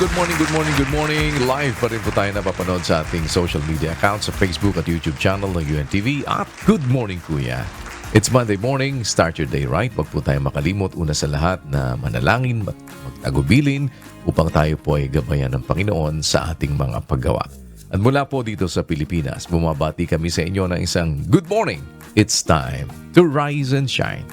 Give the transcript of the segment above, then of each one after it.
good morning. Live pa rin po tayo napapanood sa ating social media accounts sa Facebook at YouTube channel ng UNTV at Good Morning Kuya. It's Monday morning, start your day right. Huwag po tayo makalimot una sa lahat na manalangin, magtagubilin upang tayo po ay gabayan ng Panginoon sa ating mga paggawa. At mula po dito sa Pilipinas, bumabati kami sa inyo ng isang good morning. It's time to rise and shine.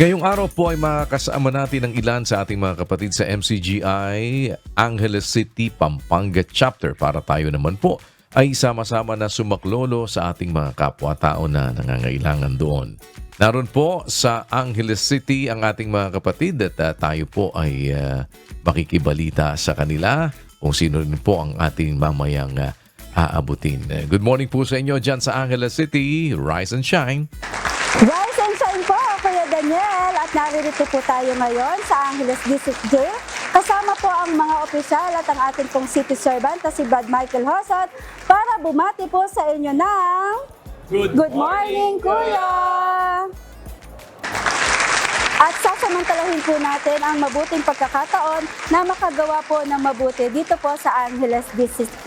Ngayong araw po ay makakasama natin ang ilan sa ating mga kapatid sa MCGI Angeles City, Pampanga Chapter para tayo naman po ay sama-sama na sumaklolo sa ating mga kapwa-tao na nangangailangan doon. Naroon po sa Angeles City ang ating mga kapatid at tayo po ay makikibalita sa kanila kung sino rin po ang ating mamayang aabutin. Good morning po sa inyo dyan sa Angeles City. Rise and shine. Rise and shine po, Kuya Daniel. At naririto po tayo ngayon sa Angeles District Jail. Kasama po ang mga opisyal at ang ating pong city servant na si Brad Michael Hosat para bumati po sa inyo ng Good morning, Kuya! At sasamantalahin po natin ang mabuting pagkakataon na makagawa po ng mabuti dito po sa Angeles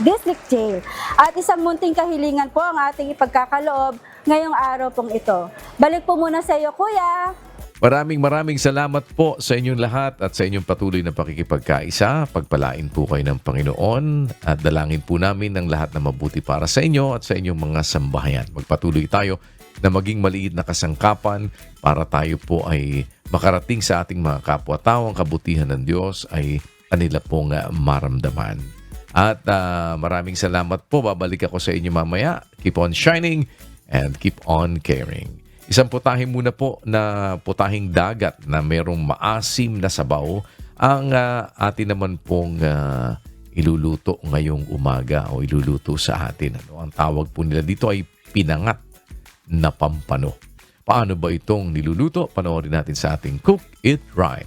District Jail. At isang munting kahilingan po ang ating ipagkakaloob ngayong araw pong ito. Balik po muna sa iyo, Kuya. Maraming salamat po sa inyong lahat at sa inyong patuloy na pakikipagkaisa. Pagpalain po kayo ng Panginoon at dalangin po namin ang lahat na mabuti para sa inyo at sa inyong mga sambahayan. Magpatuloy tayo na maging maliit na kasangkapan para tayo po ay makarating sa ating mga kapwa-tao. Ang kabutihan ng Diyos ay kanila pong maramdaman. At maraming salamat po. Babalik ako sa inyo mamaya. Keep on shining and keep on caring. Isang putahe muna po na putahing dagat na merong maasim na sabaw ang atin naman pong iluluto ngayong umaga o iluluto sa atin. Ang tawag po nila dito ay pinangat na pampano. Paano ba itong niluluto? Panoorin natin sa ating Cook It Right.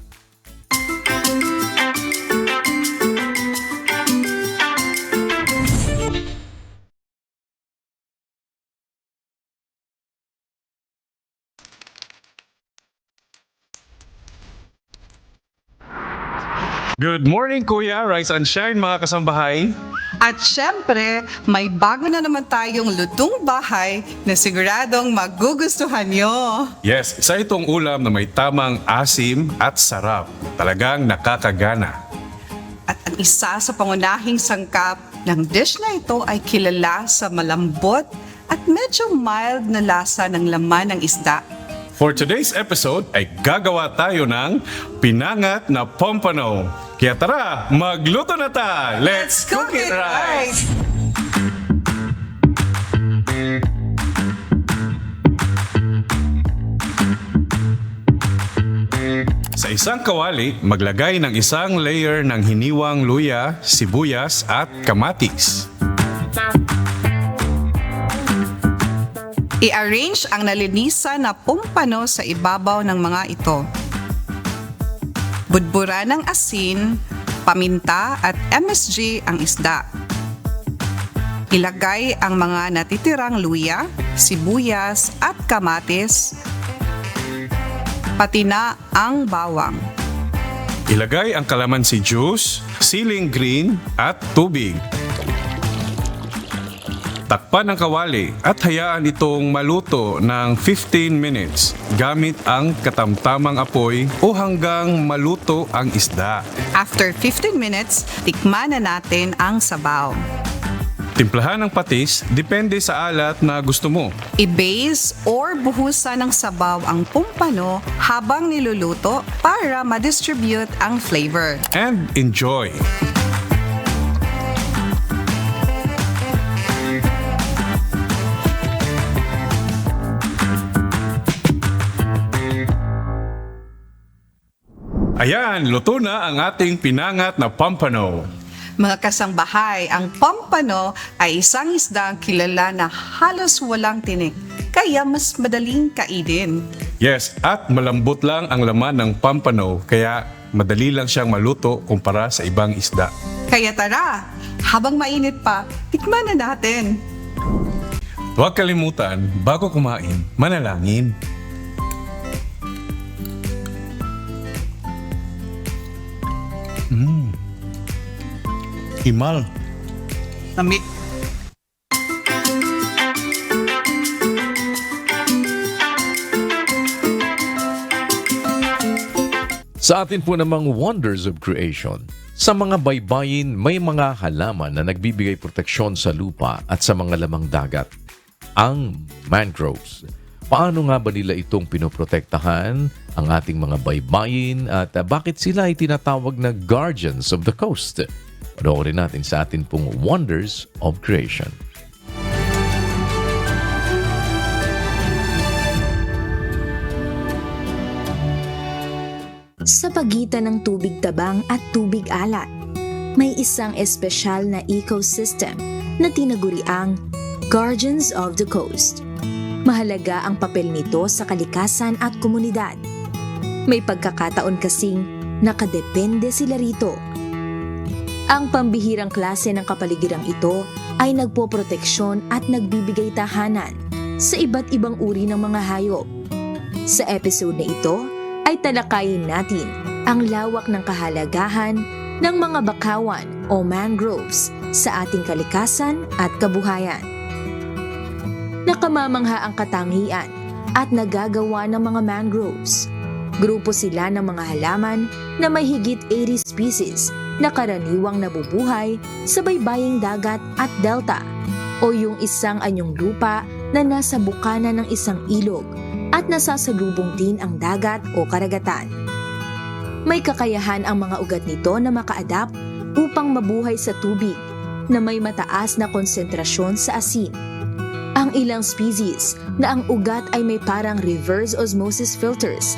Good morning, Kuya. Rise and shine, mga kasambahay. At syempre, may bago na naman tayong lutong bahay na siguradong magugustuhan nyo. Yes, isa itong ulam na may tamang asim at sarap. Talagang nakakagana. At ang isa sa pangunahing sangkap ng dish na ito ay kilala sa malambot at medyo mild na lasa ng laman ng isda. For today's episode ay gagawa tayo ng pinangat na pompano. Kaya tara, magluto na ta! Let's cook it right! Sa isang kawali, maglagay ng isang layer ng hiniwang luya, sibuyas at kamatis. I-arrange ang nalinisan na pompano sa ibabaw ng mga ito. Budburan ng asin, paminta at MSG ang isda. Ilagay ang mga natitirang luya, sibuyas at kamatis, pati na ang bawang. Ilagay ang kalamansi juice, siling green at tubig. Takpan ang kawali at hayaan itong maluto ng 15 minutes gamit ang katamtamang apoy o hanggang maluto ang isda. After 15 minutes, tikman na natin ang sabaw. Timplahan ng patis, depende sa alat na gusto mo. I-base or buhusan ng sabaw ang pompano habang niluluto para ma-distribute ang flavor. And enjoy! Ayan, luto na ang ating pinangat na pompano. Mga kasangbahay, ang pompano ay isang isdang kilala na halos walang tinik, kaya mas madaling kainin. Yes, at malambot lang ang laman ng pompano, kaya madali lang siyang maluto kumpara sa ibang isda. Kaya tara, habang mainit pa, tikman na natin. Huwag kalimutan, bago kumain, manalangin. Himal. Nami- Sa atin po namang Wonders of Creation, sa mga baybayin may mga halaman na nagbibigay proteksyon sa lupa at sa mga lamang dagat. Ang mangroves. Paano nga ba nila itong pinoprotektahan ang ating mga baybayin at bakit sila ay tinatawag na guardians of the coast? Panoorin natin sa atin pong Wonders of Creation. Sa pagitan ng tubig tabang at tubig alat, may isang espesyal na ecosystem na tinaguriang Guardians of the Coast. Mahalaga ang papel nito sa kalikasan at komunidad. May pagkakataon kasing nakadepende sila rito. Ang pambihirang klase ng kapaligirang ito ay nagpoproteksyon at nagbibigay tahanan sa iba't ibang uri ng mga hayop. Sa episode na ito, ay talakayin natin ang lawak ng kahalagahan ng mga bakawan o mangroves sa ating kalikasan at kabuhayan. Nakamamangha ang katangian at nagagawa ng mga mangroves. Grupo sila ng mga halaman na may higit 80 species na karaniwang nabubuhay sa baybaying dagat at delta o yung isang anyong lupa na nasa bukana ng isang ilog at nasasalubong din ang dagat o karagatan. May kakayahan ang mga ugat nito na maka-adapt upang mabuhay sa tubig na may mataas na konsentrasyon sa asin. Ang ilang species na ang ugat ay may parang reverse osmosis filters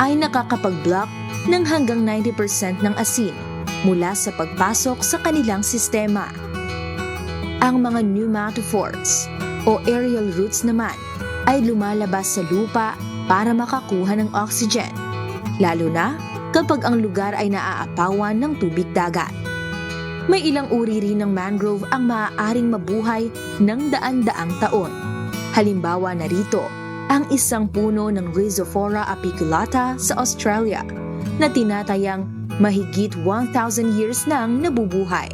ay nakakapag-block ng hanggang 90% ng asin mula sa pagpasok sa kanilang sistema. Ang mga pneumatophores o aerial roots naman ay lumalabas sa lupa para makakuha ng oxygen, lalo na kapag ang lugar ay naaapawan ng tubig dagat. May ilang uri rin ng mangrove ang maaaring mabuhay ng daan-daang taon. Halimbawa narito ang isang puno ng Rhizophora apiculata sa Australia na tinatayang mahigit 1,000 years nang nabubuhay.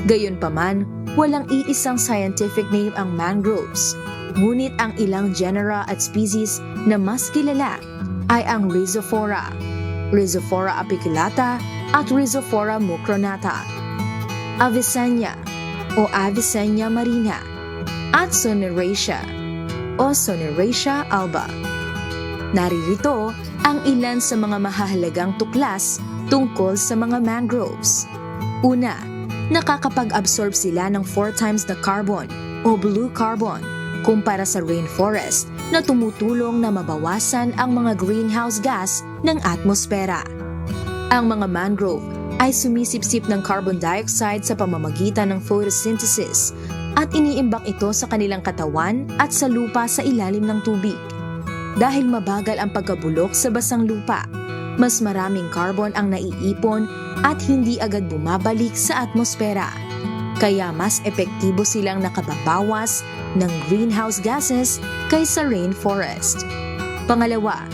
Gayunpaman, walang iisang scientific name ang mangroves. Ngunit ang ilang genera at species na mas kilala ay ang Rhizophora, Rhizophora apiculata at Rhizophora mucronata, Avicennia o Avicennia marina at Soneraceae o Soneraceae alba. Naririto ang ilan sa mga mahahalagang tuklas tungkol sa mga mangroves. Una, nakakapag-absorb sila ng 4 times the carbon o blue carbon kumpara sa rainforest na tumutulong na mabawasan ang mga greenhouse gas ng atmosfera. Ang mga mangrove ay sumisipsip ng carbon dioxide sa pamamagitan ng photosynthesis at iniimbak ito sa kanilang katawan at sa lupa sa ilalim ng tubig. Dahil mabagal ang pagkabulok sa basang lupa, mas maraming carbon ang naiipon at hindi agad bumabalik sa atmosfera. Kaya mas epektibo silang nakababawas ng greenhouse gases kaysa rainforest. Pangalawa,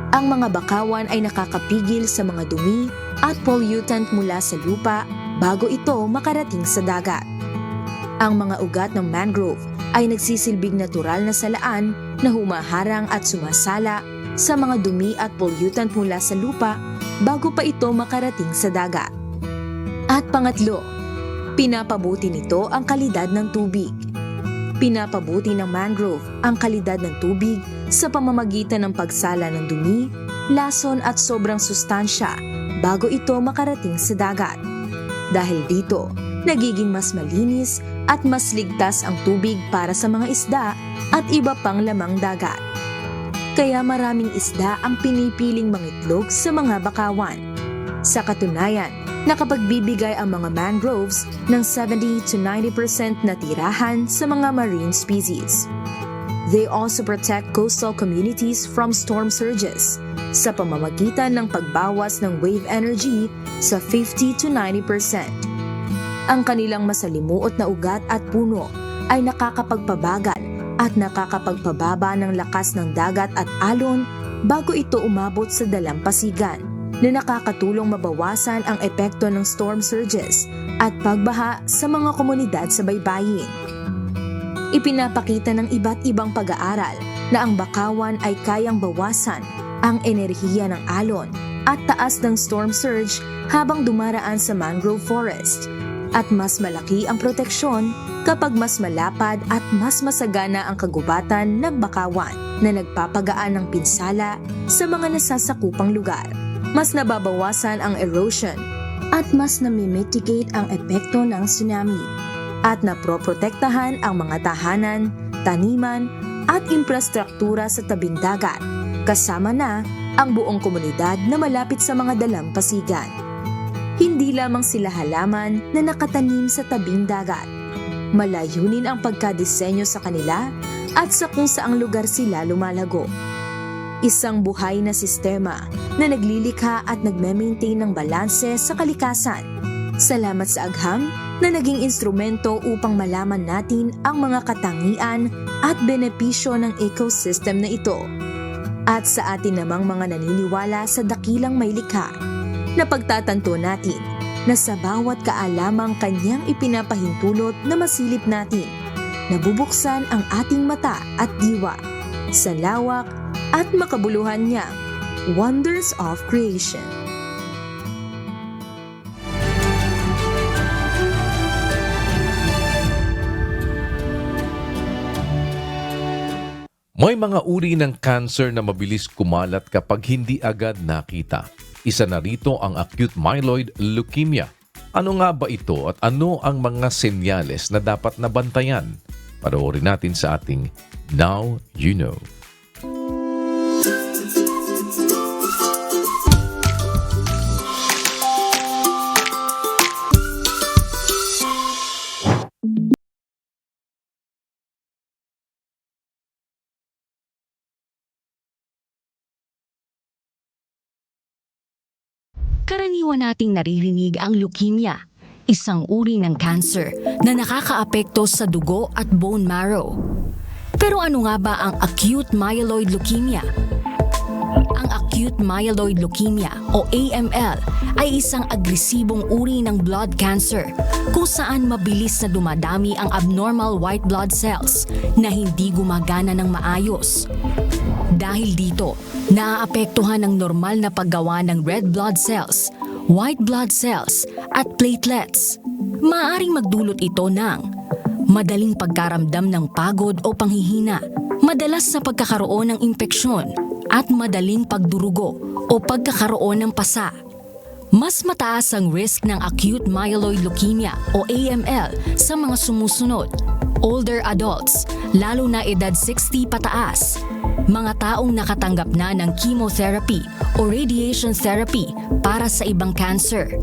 ang mga bakawan ay nakakapigil sa mga dumi at pollutant mula sa lupa bago ito makarating sa dagat. Ang mga ugat ng mangrove ay nagsisilbing natural na salaan na humaharang at sumasala sa mga dumi at pollutant mula sa lupa bago pa ito makarating sa dagat. At pangatlo, pinapabuti nito ang kalidad ng tubig. Pinapabuti ng mangrove ang kalidad ng tubig sa pamamagitan ng pagsala ng dumi, lason at sobrang sustansya bago ito makarating sa dagat. Dahil dito, nagiging mas malinis at mas ligtas ang tubig para sa mga isda at iba pang lamang dagat. Kaya maraming isda ang pinipiling mangitlog sa mga bakawan. Sa katunayan, nakapagbibigay ang mga mangroves ng 70 to 90% na tirahan sa mga marine species. They also protect coastal communities from storm surges sa pamamagitan ng pagbawas ng wave energy sa 50 to 90%. Ang kanilang masalimuot na ugat at puno ay nakakapagpabagal at nakakapagpababa ng lakas ng dagat at alon bago ito umabot sa dalampasigan na nakakatulong mabawasan ang epekto ng storm surges at pagbaha sa mga komunidad sa baybayin. Ipinapakita ng iba't ibang pag-aaral na ang bakawan ay kayang bawasan ang enerhiya ng alon at taas ng storm surge habang dumaraan sa mangrove forest, at mas malaki ang proteksyon kapag mas malapad at mas masagana ang kagubatan ng bakawan na nagpapagaan ng pinsala sa mga nasasakupang lugar. Mas nababawasan ang erosion at mas namimitigate ang epekto ng tsunami, at naproprotektahan ang mga tahanan, taniman at infrastruktura sa tabing dagat, kasama na ang buong komunidad na malapit sa mga dalampasigan. Hindi lamang sila halaman na nakatanim sa tabing dagat. Malayunin ang pagkadisenyo sa kanila at sa kung saang lugar sila lumalago. Isang buhay na sistema na naglilikha at nagme-maintain ng balanse sa kalikasan. Salamat sa agham na naging instrumento upang malaman natin ang mga katangian at benepisyo ng ecosystem na ito. At sa atin namang mga naniniwala sa dakilang may likha, na pagtatanto natin na sa bawat kaalamang kanyang ipinapahintulot na masilip natin, nabubuksan ang ating mata at diwa sa lawak at makabuluhan niyang wonders of creation. May mga uri ng cancer na mabilis kumalat kapag hindi agad nakita. Isa na rito ang acute myeloid leukemia. Ano nga ba ito at ano ang mga senyales na dapat nabantayan? Panoorin natin sa ating Now You Know. Karaniwan nating naririnig ang leukemia, isang uri ng cancer na nakakaapekto sa dugo at bone marrow. Pero ano nga ba ang acute myeloid leukemia? Ang acute myeloid leukemia o AML ay isang agresibong uri ng blood cancer kung saan mabilis na dumadami ang abnormal white blood cells na hindi gumagana ng maayos. Dahil dito, naaapektuhan ang normal na paggawa ng red blood cells, white blood cells at platelets. Maaring magdulot ito ng madaling pagkaramdam ng pagod o panghihina, madalas na pagkakaroon ng impeksyon at madaling pagdurugo o pagkakaroon ng pasa. Mas mataas ang risk ng acute myeloid leukemia o AML sa mga sumusunod: older adults, lalo na edad 60 pataas, mga taong nakatanggap na ng chemotherapy o radiation therapy para sa ibang cancer,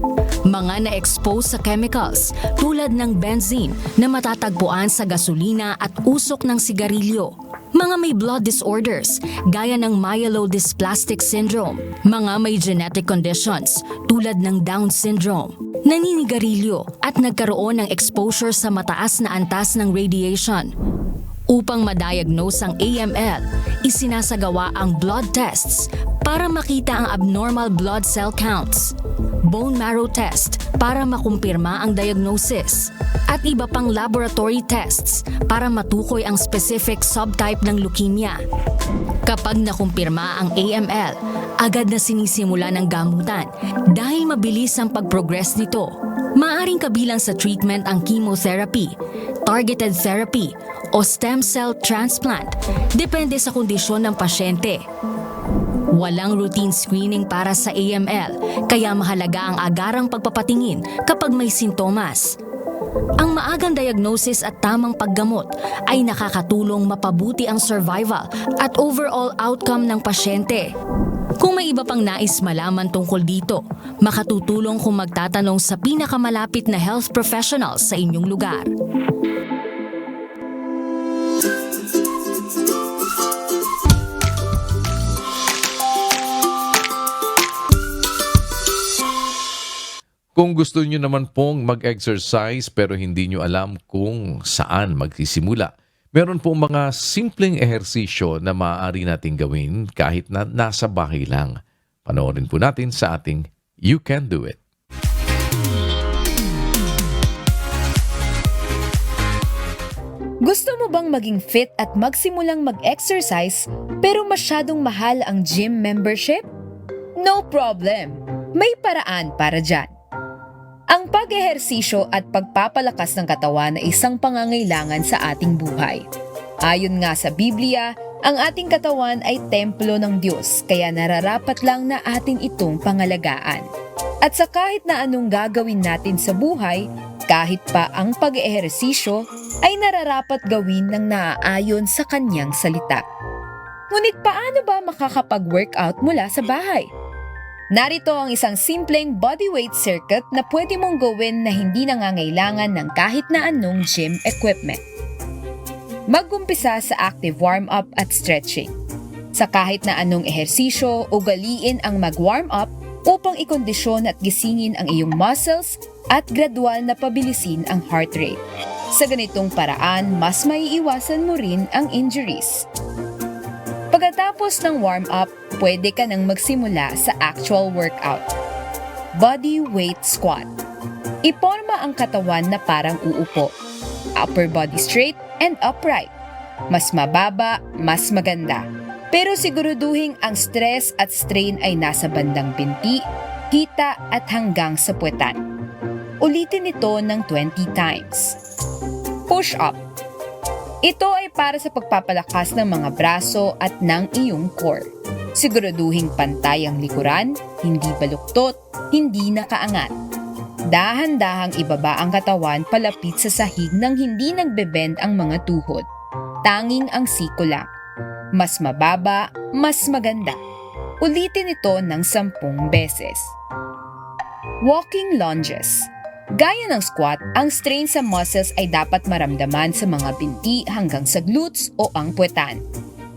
mga na-expose sa chemicals tulad ng benzene na matatagpuan sa gasolina at usok ng sigarilyo, mga may blood disorders gaya ng myelodysplastic syndrome, mga may genetic conditions tulad ng Down syndrome, naninigarilyo at nagkaroon ng exposure sa mataas na antas ng radiation. Upang ma-diagnose ang AML, isinasagawa ang blood tests para makita ang abnormal blood cell counts, bone marrow test para makumpirma ang diagnosis, at iba pang laboratory tests para matukoy ang specific subtype ng leukemia. Kapag nakumpirma ang AML, agad na sinisimula ng gamutan dahil mabilis ang pag-progress nito. Maaring kabilang sa treatment ang chemotherapy, targeted therapy, o stem cell transplant, depende sa kondisyon ng pasyente. Walang routine screening para sa AML, kaya mahalaga ang agarang pagpapatingin kapag may sintomas. Ang maagang diagnosis at tamang paggamot ay nakakatulong mapabuti ang survival at overall outcome ng pasyente. Kung may iba pang nais malaman tungkol dito, makatutulong kung magtatanong sa pinakamalapit na health professional sa inyong lugar. Kung gusto nyo naman pong mag-exercise pero hindi nyo alam kung saan magsisimula, Meron po mga simpleng ehersisyo na maaari nating gawin kahit na nasa bahay lang. Panoorin po natin sa ating You Can Do It. Gusto mo bang maging fit at magsimulang mag-exercise pero masyadong mahal ang gym membership? No problem! May paraan para dyan. Ang pag-ehersisyo at pagpapalakas ng katawan ay isang pangangailangan sa ating buhay. Ayon nga sa Biblia, ang ating katawan ay templo ng Diyos kaya nararapat lang na atin itong pangalagaan. At sa kahit na anong gagawin natin sa buhay, kahit pa ang pag-ehersisyo ay nararapat gawin ng naaayon sa kanyang salita. Ngunit paano ba makakapag-workout mula sa bahay? Narito ang isang simpleng bodyweight circuit na pwede mong gawin na hindi nangangailangan ng kahit na anong gym equipment. Mag-umpisa sa active warm-up at stretching. Sa kahit na anong ehersisyo, ugaliin ang mag-warm up upang ikondisyon at gisingin ang iyong muscles at gradual na pabilisin ang heart rate. Sa ganitong paraan, mas maiiwasan mo rin ang injuries. Pagkatapos ng warm-up, pwede ka nang magsimula sa actual workout. Body weight squat. Iporma ang katawan na parang uupo. Upper body straight and upright. Mas mababa, mas maganda. Pero siguraduhin ang stress at strain ay nasa bandang binti, hita at hanggang sa puwetan. Ulitin ito ng 20 times. Push-up. Ito ay para sa pagpapalakas ng mga braso at ng iyong core. Siguraduhin pantay ang likuran, hindi baluktot, hindi nakaangat. Dahan-dahang ibaba ang katawan palapit sa sahig nang hindi nagbe-bend ang mga tuhod. Tanging ang siko lang. Mas mababa, mas maganda. Ulitin ito ng 10 beses. Walking lunges. Gaya ng squat, ang strain sa muscles ay dapat maramdaman sa mga binti hanggang sa glutes o ang puwetan.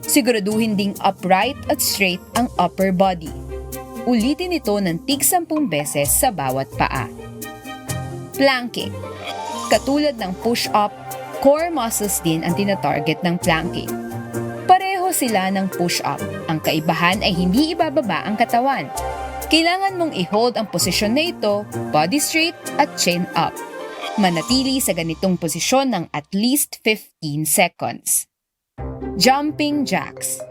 Siguraduhin ding upright at straight ang upper body. Ulitin ito ng tig 10 beses sa bawat paa. Planking. Katulad ng push-up, core muscles din ang tinatarget ng planking. Pareho sila ng push-up. Ang kaibahan ay hindi ibababa ang katawan. Kailangan mong i-hold ang posisyon na ito, body straight at chin up. Manatili sa ganitong posisyon ng at least 15 seconds. Jumping jacks.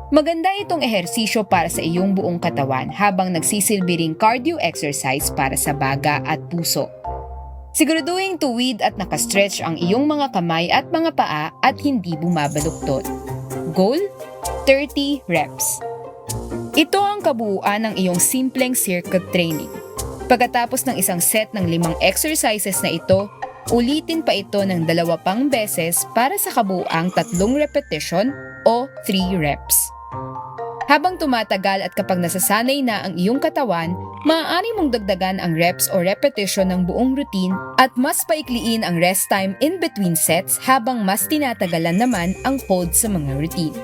Maganda itong ehersisyo para sa iyong buong katawan habang nagsisilbi ring cardio exercise para sa baga at puso. Siguraduhin tuwid at nakastretch ang iyong mga kamay at mga paa at hindi bumabaluktot. Goal? 30 reps. Ito ang kabuuan ng iyong simpleng circuit training. Pagkatapos ng isang set ng 5 exercises na ito, ulitin pa ito ng 2 pang beses para sa kabuuang 3 repetition o 3 reps. Habang tumatagal at kapag nasasanay na ang iyong katawan, maaari mong dagdagan ang reps o repetition ng buong routine at mas paikliin ang rest time in between sets habang mas tinatagalan naman ang hold sa mga routine.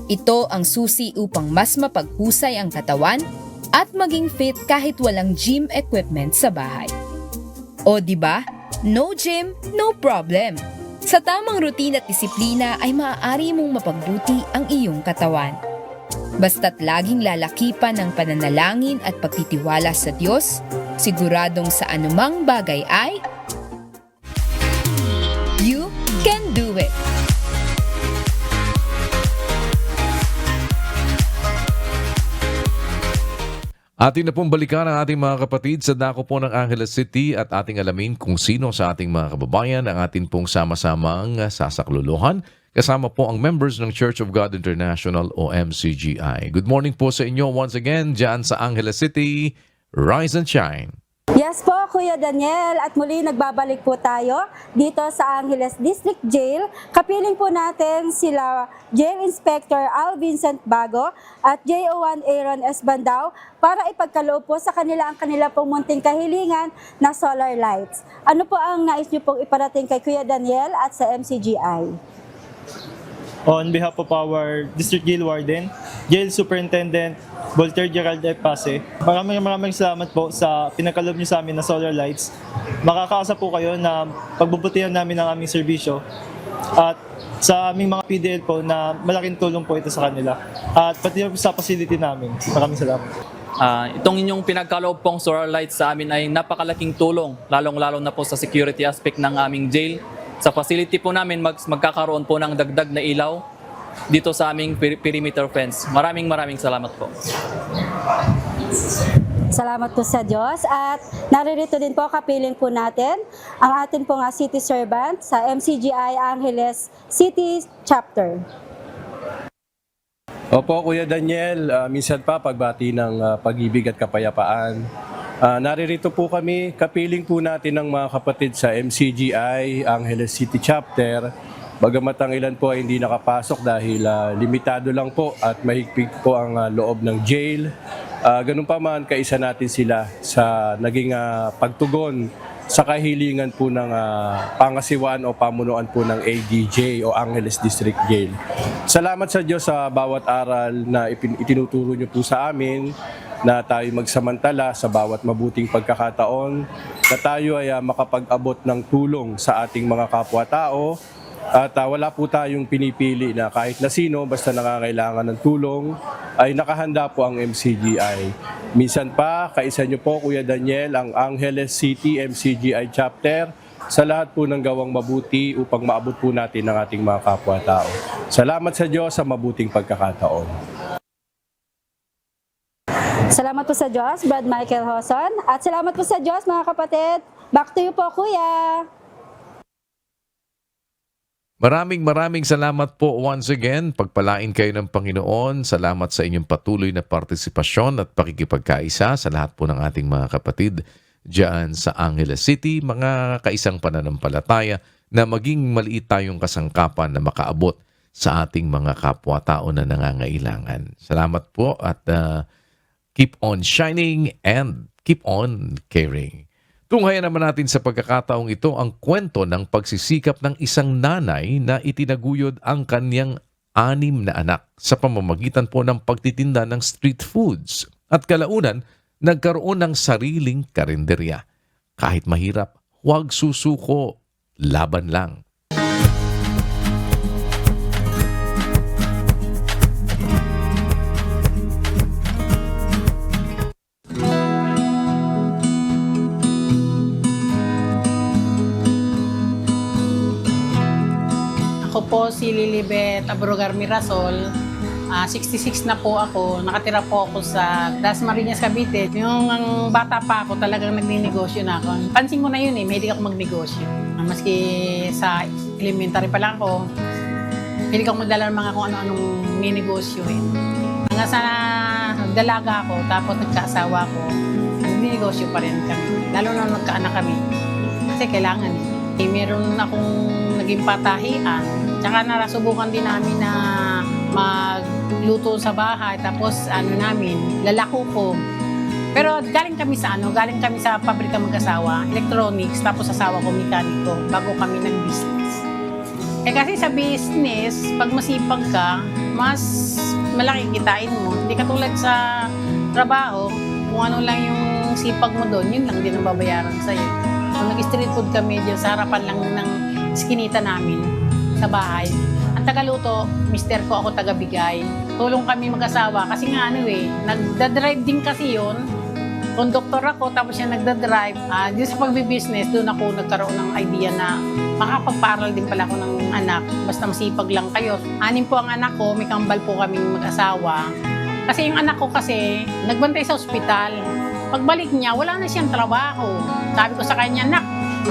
Ito ang susi upang mas mapaghusay ang katawan at maging fit kahit walang gym equipment sa bahay. O diba? No gym, no problem. Sa tamang routine at disiplina ay maaari mong mapagbuti ang iyong katawan. Basta't laging lalakipan ng pananalangin at pagtitiwala sa Diyos, siguradong sa anumang bagay ay you can do it! Atin na pong balikan ang ating mga kapatid sa dako po ng Angeles City at ating alamin kung sino sa ating mga kababayan ang atin pong sama-samang sasakluluhan. Kasama po ang members ng Church of God International o MCGI. Good morning po sa inyo once again dyan sa Angeles City. Rise and shine. Yes po, Kuya Daniel. At muli nagbabalik po tayo dito sa Angeles District Jail. Kapiling po natin sila Jail Inspector Al Vincent Bago at JO1 Aaron S. Bandao para ipagkaloob po sa kanila ang kanila pong munting kahilingan na solar lights. Ano po ang nais niyo pong iparating kay Kuya Daniel at sa MCGI? On behalf of our District Jail Warden, Jail Superintendent Voltaire Gerald F. Pase, maraming salamat po sa pinagkaloob niyo sa amin na solar lights. Makakaasa po kayo na pagbubutihan namin ang aming serbisyo at sa aming mga PDL po na malaking tulong po ito sa kanila. At pati po sa facility namin. Maraming salamat. Itong inyong pinagkaloob pong solar lights sa amin ay napakalaking tulong, lalong-lalo na po sa security aspect ng aming jail. Sa facility po namin, magkakaroon po ng dagdag na ilaw dito sa aming perimeter fence. Maraming salamat po. Salamat po sa Diyos at naririto din po kapiling po natin ang ating pong city servant sa MCGI Angeles City Chapter. Opo, Kuya Daniel, minsan pa pagbati ng pag-ibig at kapayapaan. Naririto po kami, kapiling po natin ng mga kapatid sa MCGI Angeles City Chapter. Bagamat ang ilan po ay hindi nakapasok dahil limitado lang po at mahigpit po ang loob ng jail. Ganun pa man, kaisa natin sila sa naging pagtugon sa kahilingan po ng pangasiwaan o pamunuan po ng ADJ o Angeles District Jail. Salamat sa Diyos sa bawat aral na itinuturo niyo po sa amin na tayo magsamantala sa bawat mabuting pagkakataon, na tayo ay makapag-abot ng tulong sa ating mga kapwa-tao. At wala po tayong pinipili na kahit na sino, basta nakakailangan ng tulong, ay nakahanda po ang MCGI. Minsan pa, kaisa niyo po, Kuya Daniel, ang Angeles City MCGI Chapter sa lahat po ng gawang mabuti upang maabot po natin ang ating mga kapwa-tao. Salamat sa Diyos sa mabuting pagkakataon. Salamat po sa Diyos, Brad Michael Hoson. At salamat po sa Diyos, mga kapatid. Back to you po, Kuya. Maraming salamat po once again. Pagpalain kayo ng Panginoon. Salamat sa inyong patuloy na partisipasyon at pakikipagkaisa sa lahat po ng ating mga kapatid dyan sa Angeles City. Mga kaisang pananampalataya na maging maliit tayong kasangkapan na makaabot sa ating mga kapwa-tao na nangangailangan. Salamat po at keep on shining and keep on caring. Tunghayan naman natin sa pagkakataong ito ang kwento ng pagsisikap ng isang nanay na itinaguyod ang kanyang 6 na anak sa pamamagitan po ng pagtitinda ng street foods. At kalaunan, nagkaroon ng sariling karinderya. Kahit mahirap, huwag susuko, laban lang. Ako po si Lilibet Abrogar Mirasol, 66 na po ako, nakatira po ako sa Dasmariñas, Cavite. Yung bata pa ako, talagang nagninegosyo na ako. Pansin ko na yun mahilig ako magnegosyo. Maski sa elementary pa lang ako, mahilig ako magdala ng mga kung ano-anong ninegosyo Hanggang sa nagdalaga ako, tapos nagkaasawa ko, nagninegosyo pa rin kami. Lalo na nagkaanak kami. Kasi kailangan meron akong naging patahian. Tsaka narasubukan din namin na magluto sa bahay. Tapos lalako ko. Pero galing kami sa pabrika mag-asawa, electronics, tapos asawa ko mekaniko bago kami nag-business. Kasi sa business, pag masipag ka, mas malaki kitain mo. Hindi katulad sa trabaho, kung ano lang yung sipag mo doon, yun lang din ang babayaran sa'yo. Nung nag-street food kami dyan, sa harapan lang ng skinita namin sa bahay. Ang tagaluto, mister ko, ako tagabigay. Tulong kami mag-asawa kasi nga nagdadrive din kasi yun. Konduktor ako, tapos siya nagdadrive. Dito sa pagbibusiness, doon ako nagkaroon ng idea na makapagpaaral din pala ako ng anak. Basta masipag lang kayo. 6 po ang anak ko, may kambal po kaming mag-asawa. Kasi yung anak ko nagbantay sa ospital. Pagbalik niya, wala na siyang trabaho. Sabi ko sa kanya, "Nak,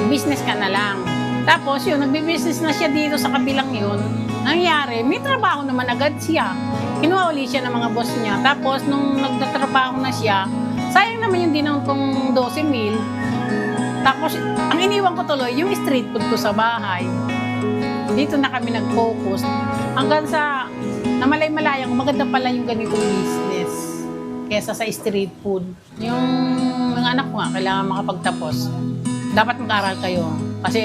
business ka na lang." Tapos nagbi-business na siya dito sa kabilang yun. Nangyari, may trabaho naman agad siya. Kinuha uli siya ng mga boss niya. Tapos nung nagtatrabaho na siya, sayang naman yung dinang kong 12,000. Tapos ang iniwan ko tuloy, yung street food ko sa bahay. Dito na kami nag-focus. Hanggang sa namalay-malayang maganda pala yung ganitong business kesa sa street food. Yung mga anak ko nga, kailangan makapagtapos. Dapat mag-aral kayo. Kasi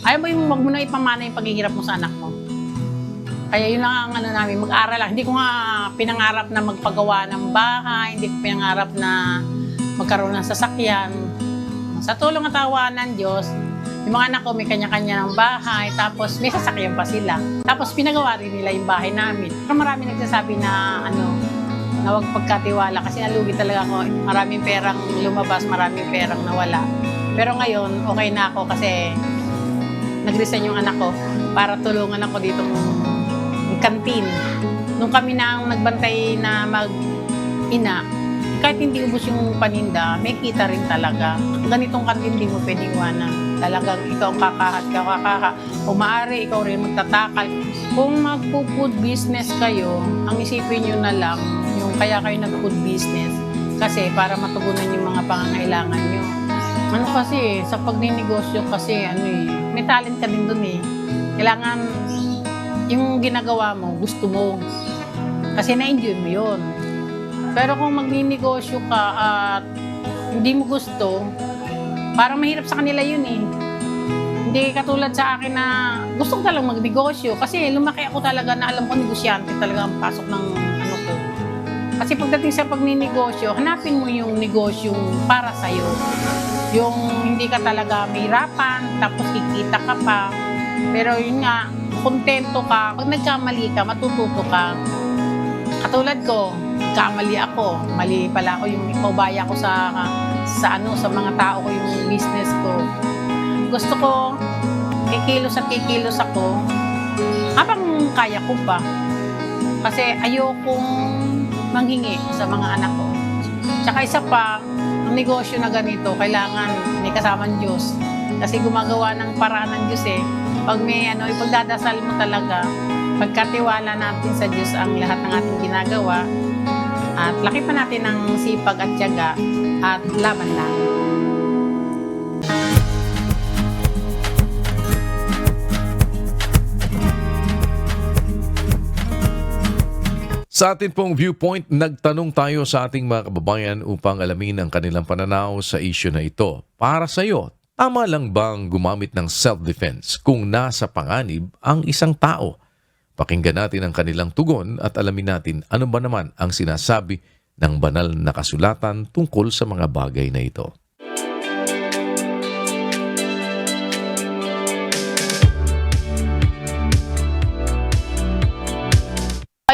ayaw mo wag mo na ipamana yung paghihirap mo sa anak mo. Kaya yun lang ang namin, mag-aral lang. Hindi ko nga pinangarap na magpagawa ng bahay, hindi ko pinangarap na magkaroon ng sasakyan. Sa tulong at awa ng Diyos, Yung mga anak ko may kanya-kanya ng bahay, tapos may sasakyan pa sila. Tapos pinagawa rin nila yung bahay namin. Pero marami nagsasabi na na huwag pagkatiwala kasi nalugi talaga ako. Maraming perang lumabas, maraming perang nawala. Pero ngayon, okay na ako kasi nag-resign yung anak ko para tulungan ako dito ng kantin. Nung kami na ang nagbantay na mag-ina, kahit hindi ubos yung paninda, may kita rin talaga. Ganitong kantin hindi mo pwedeng iwanan. Talagang ikaw ang kakahat. O maaari, ikaw rin magtatakal. Kung magpo-food business kayo, ang isipin nyo na lang, yung kaya kayo nag-food business, kasi para matugunan yung mga pangangailangan nyo. Ano kasi, sa pagninegosyo kasi, may talent ka din dun eh. Kailangan, yung ginagawa mo, gusto mo. Kasi na-enjoy mo yun. Pero kung magninegosyo ka at hindi mo gusto, parang mahirap sa kanila yun eh. Hindi katulad sa akin na gusto ko talagang magnegosyo. Kasi lumaki ako talaga na alam ko negosyante talaga ang pasok ng ano ko. Kasi pagdating sa pagninegosyo, hanapin mo yung negosyong para sa'yo. Yung hindi ka talaga mahirapan, tapos kikita ka pa. Pero yun nga, kontento ka. Pag nagkamali ka, matututo ka. Katulad ko, kamali ako. Mali pala ako yung ipabaya ko sa mga tao ko yung business ko. Gusto ko, kikilos ako habang kaya ko pa. Kasi ayokong manghingi sa mga anak ko. Tsaka isa pa, ang negosyo na ganito, kailangan may kasamang Diyos. Kasi gumagawa ng paraan ng Diyos eh. Pag may ipagdadasal mo talaga, pagkatiwala natin sa Diyos ang lahat ng ating ginagawa, at laki pa natin ng sipag at tiyaga at laban lang. Sa atin pong viewpoint, nagtanong tayo sa ating mga kababayan upang alamin ang kanilang pananaw sa issue na ito. Para sa iyo, tama lang bang gumamit ng self-defense kung nasa panganib ang isang tao? Pakinggan natin ang kanilang tugon at alamin natin ano ba naman ang sinasabi ng banal na kasulatan tungkol sa mga bagay na ito.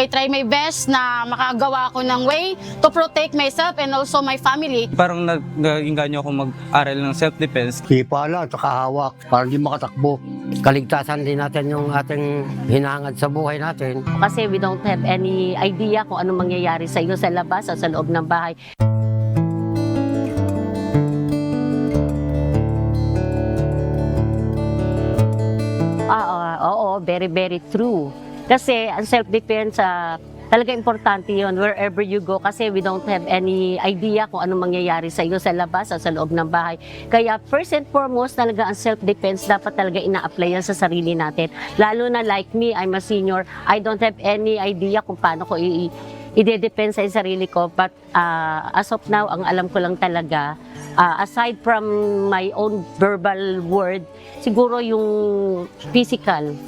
I try my best na makagawa ako ng way to protect myself and also my family. Parang nag-inganyo ako mag-aral ng self-defense. Pala, tsaka hawak, para hindi makatakbo. Kaligtasan din natin yung ating hinahangad sa buhay natin. Kasi we don't have any idea kung anong mangyayari sa iyo sa labas o sa loob ng bahay. Oo, very, very true. Kasi ang self-defense, talaga importante yun wherever you go kasi we don't have any idea kung anong mangyayari sa iyo sa labas o sa loob ng bahay. Kaya first and foremost, talaga ang self-defense dapat talaga ina-apply yan sa sarili natin. Lalo na like me, I'm a senior, I don't have any idea kung paano ko i-defense sa sarili ko. But as of now, ang alam ko lang talaga, aside from my own verbal word, siguro yung physical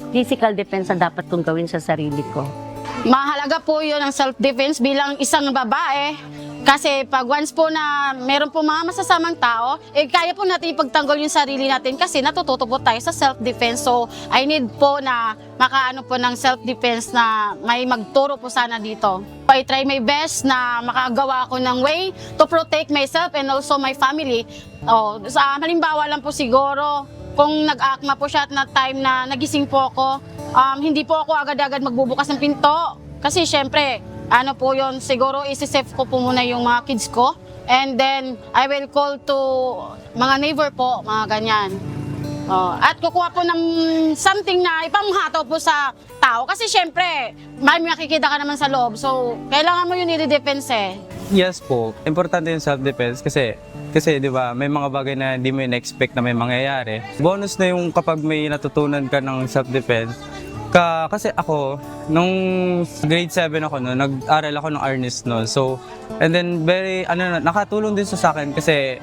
defense na dapat kong gawin sa sarili ko. Mahalaga po yun ang self-defense bilang isang babae. Kasi pag once po na meron po mga masasamang tao, kaya po natin ipagtanggol yung sarili natin kasi natututo po tayo sa self-defense. So, I need po na makaano po ng self-defense na may magturo po sana dito. I try my best na makagawa ko ng way to protect myself and also my family. Sa halimbawa lang po siguro, kung nag-akma po siya at na time na nagising po ako, hindi po ako agad-agad magbubukas ng pinto. Kasi syempre, ano po yun, siguro isi-save ko po muna yung mga kids ko. And then, I will call to mga neighbor po, mga ganyan. At kukuha po ng something na ipamhataw po sa tao. Kasi syempre, may makikita ka naman sa loob. So, kailangan mo yun i-defense eh. Yes po, importante yung self-defense kasi di ba, may mga bagay na hindi mo in-expect na may mangyayari. Bonus na yung kapag may natutunan ka ng self-defense. Kasi ako, nung grade 7 ako noon, nag-aral ako ng Arnis noon. So, and then nakatulong din sa akin kasi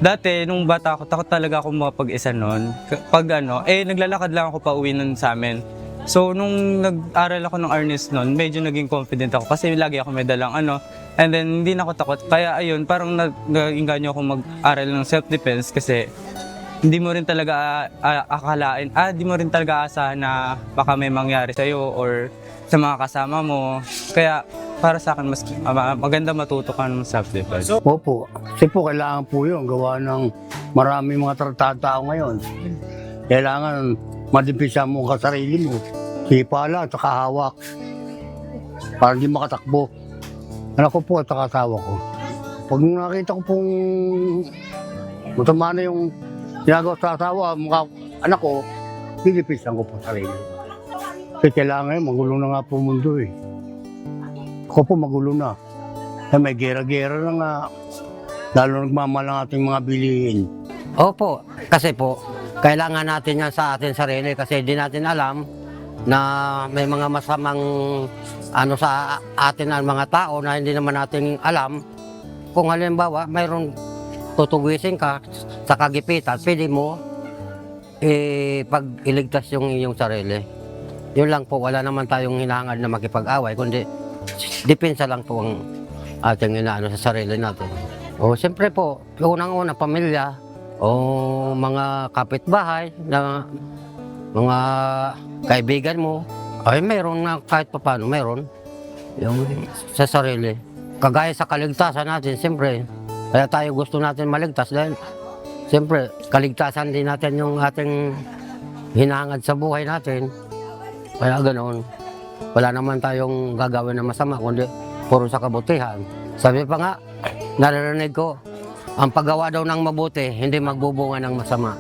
dati nung bata ako, takot talaga ako mapag-isa noon. Naglalakad lang ako pa uwi noon sa amin. So, nung nag-aral ako ng Arnis noon, medyo naging confident ako kasi lagi ako may dalang and then hindi na ako takot. Kaya ayun, parang nag-inganyo ako mag-aral ng self-defense kasi hindi mo rin talaga akalain, di mo rin talaga asahan na baka may mangyari sa'yo or sa mga kasama mo. Kaya para sa akin, mas maganda matuto ka ng self-defense. Opo. Kasi po kailangan po yun. Gawa ng maraming mga tao ngayon. Kailangan madipisa mo ka sarili mo. Sipala at saka hawak. Para hindi makatakbo. Anak ko po at saka asawa ko. Pag nakita ko pong matama na yung ginagawa sa asawa, mga anak ko, pinipisan ko po sarili. Kasi kailangan magulo na nga po mundo eh. Ako po magulo na. May gera-gera na nga. Lalo nagmamahal ang ating mga bilihin. Opo, kasi po, kailangan natin yan sa ating sarili kasi di natin alam na may mga masamang sa atin ang mga tao na hindi naman natin alam. Kung halimbawa, mayroong tutugisin ka sa kagipitan, pwede mo pag-iligtas yung iyong sarili. Yun lang po, wala naman tayong hinahangad na makipag-away, kundi depensa lang po ang ating inaano sa sarili natin. O siyempre po, unang-una pamilya o mga kapitbahay na mga kaibigan mo, ay mayroon na kahit pa paano, mayroon yung sa sarili. Kagaya sa kaligtasan natin, siyempre, kaya tayo gusto natin maligtas dahil siyempre, kaligtasan din natin yung ating hinahangad sa buhay natin. Kaya ganoon. Wala naman tayong gagawin na masama, kundi puro sa kabutihan. Sabi pa nga, naririnig ko, ang paggawa daw ng mabuti, hindi magbubunga ng masama.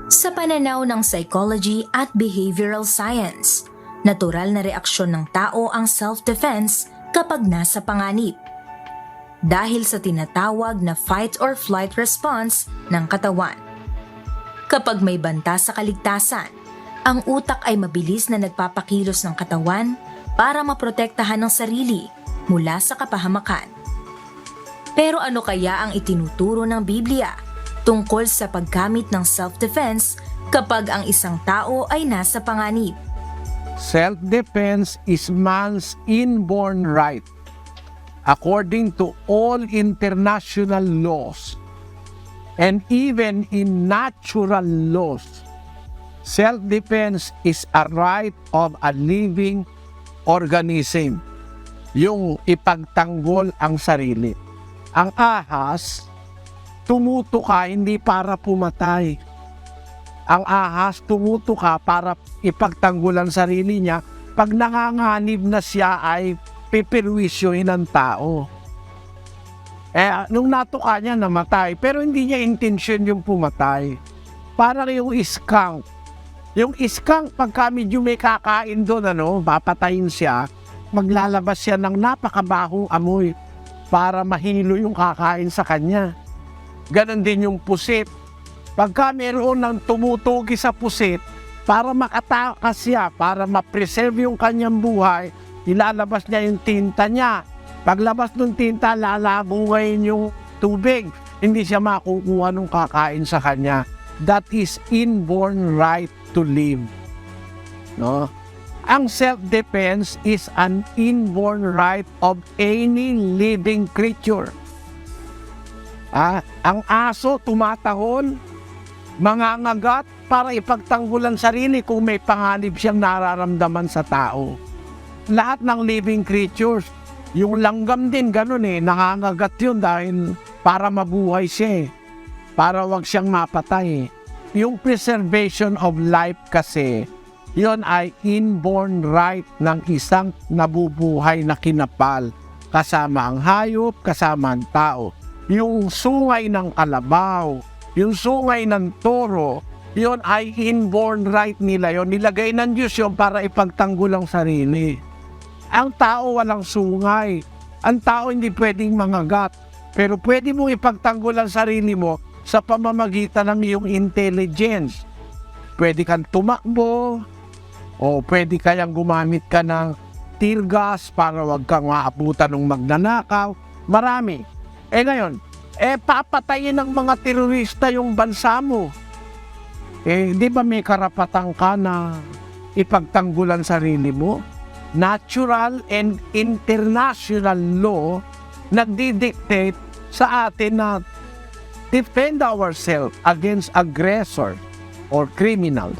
Sa pananaw ng psychology at behavioral science, natural na reaksyon ng tao ang self-defense kapag nasa panganib. Dahil sa tinatawag na fight or flight response ng katawan. Kapag may banta sa kaligtasan, ang utak ay mabilis na nagpapakilos ng katawan para maprotektahan ang sarili mula sa kapahamakan. Pero ano kaya ang itinuturo ng Biblia tungkol sa paggamit ng self-defense kapag ang isang tao ay nasa panganib? Self-defense is man's inborn right. According to all international laws and even in natural laws, self-defense is a right of a living organism. Yung ipagtanggol ang sarili. Ang ahas, tumutuka hindi para pumatay. Ang ahas, tumutuka para ipagtanggol ang sarili niya. Pag nanganganib na siya ay pipirwisyohin ng tao. Nung natuka niya, namatay. Pero hindi niya intensyon yung pumatay. Parang yung skunk. Yung skunk, pagka medyo may kakain doon, papatayin siya, maglalabas siya ng napakabahong amoy para mahilo yung kakain sa kanya. Ganon din yung pusit. Pagka meron ng tumutugi sa pusit, para makatakas siya, para ma-preserve yung kanyang buhay, ilalabas niya yung tinta niya. Paglabas ng tinta, lalabo ngayon yung tubig. Hindi siya makukuha ng kakain sa kanya. That is inborn right to live. No? Ang self-defense is an inborn right of any living creature. Ang aso tumatahol, mangangagat para ipagtanggol ang sarili kung may panganib siyang nararamdaman sa tao. Lahat ng living creatures, yung langgam din ganun nangangagat yun dahil para mabuhay siya para wag siyang mapatay. Yung preservation of life kasi, yon ay inborn right ng isang nabubuhay na kinapal, kasama ang hayop, kasama ang tao. Yung sungay ng kalabaw, yung sungay ng toro, yon ay inborn right nila yon. Nilagay ng Diyos yon para ipagtanggol ang sarili. Ang tao walang sungay. Ang tao hindi pwedeng mangagat. Pero pwede mong ipagtanggol ang sarili mo sa pamamagitan ng iyong intelligence. Pwede kang tumakbo, o pwede kayang gumamit ka ng tear gas para wag kang maabutan ng magnanakaw. Marami. Ngayon, papatayin ng mga terorista yung bansa mo. Di ba may karapatan ka na ipagtanggulan sarili mo? Natural and international law nagdidictate sa atin na defend ourselves against aggressor or criminals.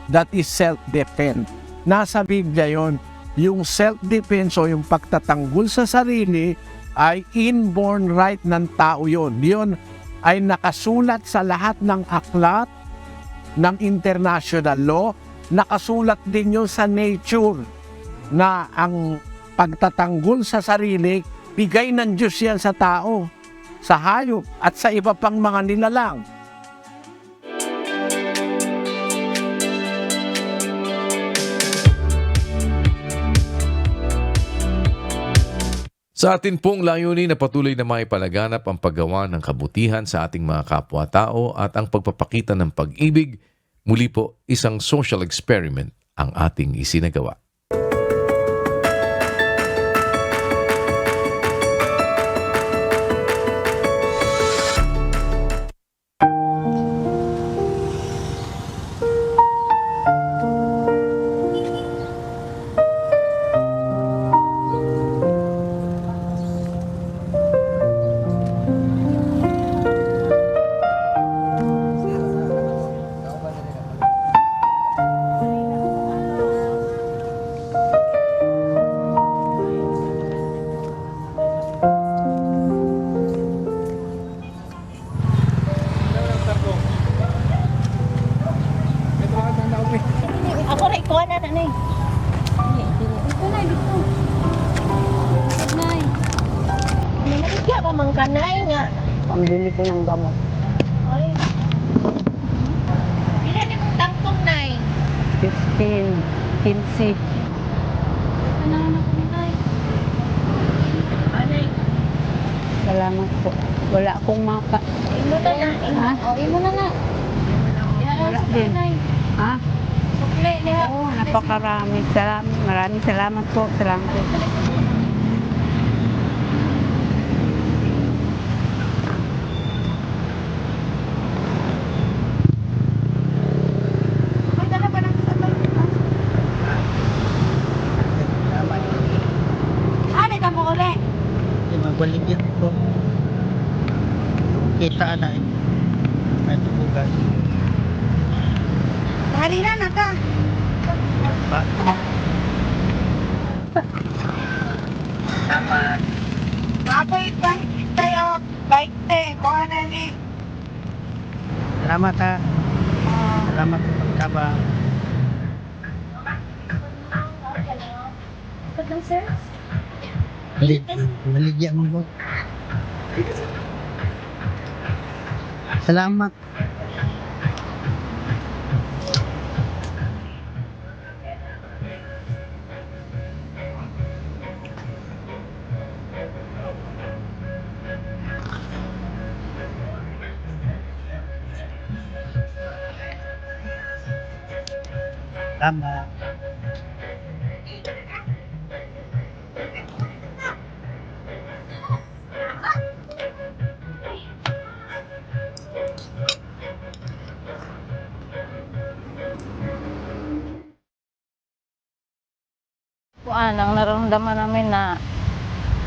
That is self-defense. Nasa Biblia yon. Yung self-defense o yung pagtatanggol sa sarili ay inborn right ng tao yon. Yon ay nakasulat sa lahat ng aklat ng international law. Nakasulat din yun sa nature na ang pagtatanggol sa sarili, bigay ng Diyos yan sa tao, sa hayop at sa iba pang mga nilalang. Sa atin pong layunin na patuloy na maipalaganap ang paggawa ng kabutihan sa ating mga kapwa-tao at ang pagpapakita ng pag-ibig, muli po isang social experiment ang ating isinagawa. Ako na ikuha na nanay. Ito na, dito. Nay. Nanagya pa mang kanay nga. Pambili ko ng gamot. Ay. Ilan yung tangkong, nay? 15, 15. Ano na ko, nay? Anay. Salamat po. Wala akong mapa. Imo na na. Ha? O, imo na na. Wala din. Ha? Sukle niya. Oo, napakarami. Maraming salamat po. Salamat po. Ano ka mo ulit? Magbalik ko. Kita na eh. May tubugan. Dari na na ka. Apoy pa tayo. Bike te. Kuha na ni. Salamat ha. Salamat sa pagtabang. Ba't lang, sir? Maligya mo ko. Salamat. Salamat. Ang nararamdaman namin na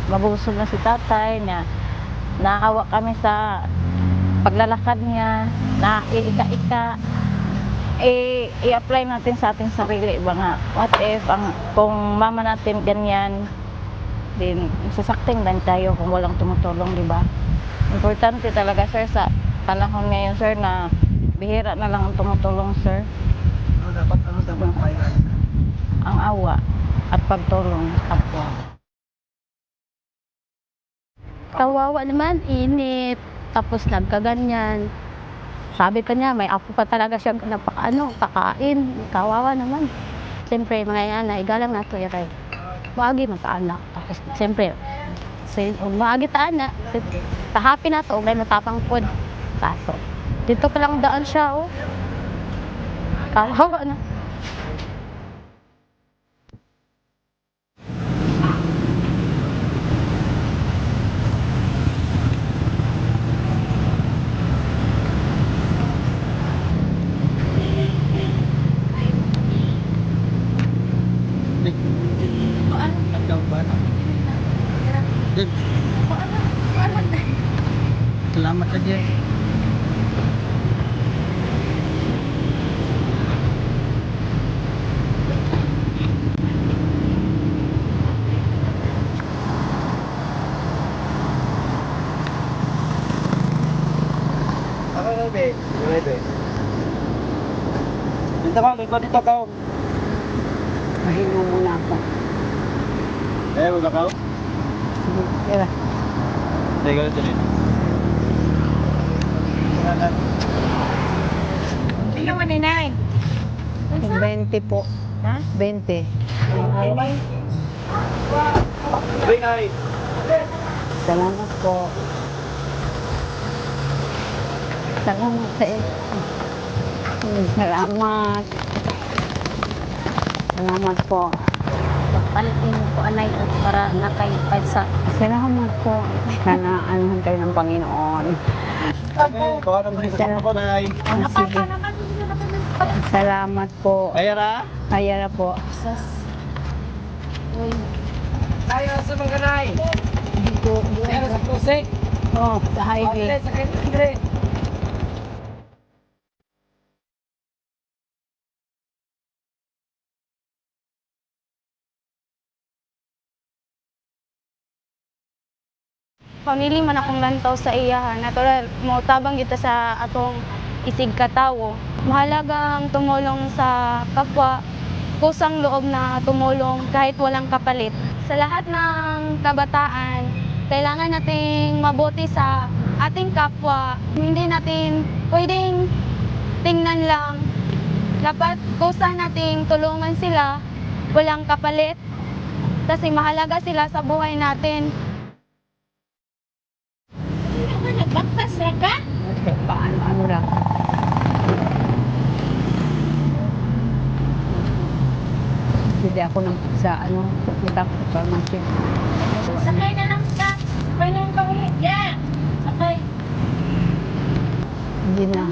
mabusog na si tatay niya. Naawa kami sa paglalakad niya, na iika-ika. I-apply natin sa ating sarili. Mga what if kung mama natin ganyan, din sasakting din tayo kung walang tumutulong, di ba? Importante talaga, sir, sa panahon ngayon, sir, na bihira na lang ang tumutulong, sir. Dapat kayo? Ang awa at pagtulong sa kapwa. Kawawa naman, init. Tapos nagkaganyan. Sabi pa niya, may apo pa talaga siya kakain. Kawawa naman. Siyempre, mga yan, igalang na ito, yaray. Maagi magkaanak. Tapos, siyempre, maagi taan na. Kahapi na ito, may matapang pod. Kaso, dito pa lang daan siya, oh. Kawawa na. Salamat Ako na, be. Dito ka, dito ka. Mahingo muna ako. Wala ka? Kaya. Teka, rin. Tingnan mo ni Nay. 20 po. Ha? 20. Bring Nay. Salamat po. Salamat sa iyo. Salamat. Salamat po. Palitin mo po, anay, para nakaipad sa... Salamat po. Sana anuhan kayo ng Panginoon. Baka naman sa ako, Nay. Sige. Salamat po. Ayara? Ayara po. Tayo sa mga Nay. Hindi po. Ayara sa pusik. Oo, sa highway. Pamili man akong lantaw sa iyahan. Natural, mo tabang kita sa atong isig katawo. Mahalaga ang tumulong sa kapwa, kusang loob na tumulong kahit walang kapalit. Sa lahat ng kabataan, kailangan nating mabuti sa ating kapwa. Hindi natin pwedeng tingnan lang. Dapat kusang nating tulungan sila, walang kapalit. Kasi mahalaga sila sa buhay natin. Nagbaktas na ka? Paano lang. Hindi ako sa punta ko sa pharmacy. Sakay na lang ka. Sakay na lang ka ulit. Yeah. Sakay. Hindi na.